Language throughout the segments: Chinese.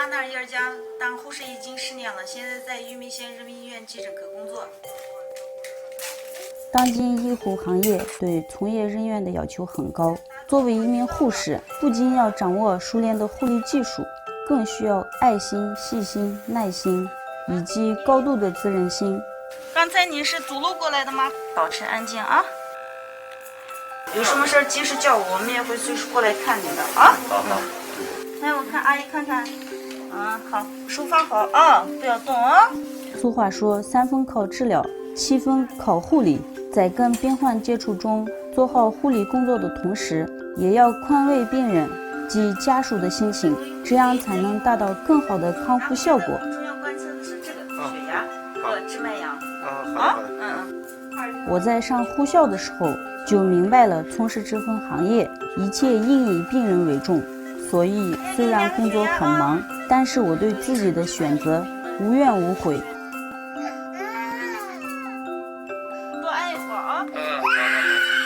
妈那儿一家当护士已经10年了，现在在玉米县人民医院急诊科工作。当今医护行业对从业人员的要求很高，作为一名护士，不仅要掌握熟练的护理技术，更需要爱心、细心、耐心以及高度的责任心。刚才你是走路过来的吗？保持安静啊！有什么事及时叫我，我们也会随时过来看你的啊。好。来，我看阿姨看看。好，手放好啊，不要动啊。俗话说，3分靠治疗，7分靠护理。在跟病患接触中，做好护理工作的同时，也要宽慰病人及家属的心情，这样才能达到更好的康复效果。主要观测的是这个血压和直脉压。我在上护校的时候就明白了，从事这份行业，一切应以病人为重。所以虽然工作很忙，但是我对自己的选择无怨无悔。多按一会儿啊。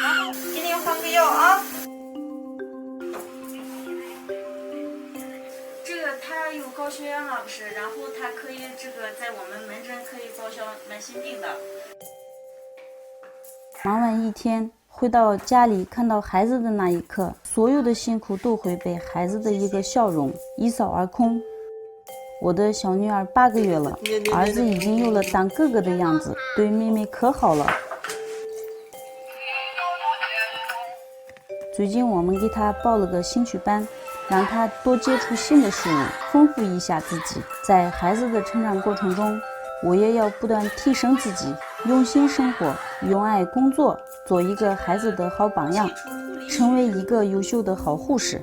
好，给你换个药啊。这个他有高血压嘛，不是？然后他可以在我们门诊可以报销慢性病的。忙完一天，回到家里看到孩子的那一刻，所有的辛苦都会被孩子的一个笑容一扫而空。我的小女儿8个月了，儿子已经有了当哥哥的样子，对妹妹可好了。最近我们给她报了个兴趣班，让她多接触新的事物，丰富一下自己。在孩子的成长过程中，我也要不断提升自己，用心生活，用爱工作，做一个孩子的好榜样，成为一个优秀的好护士。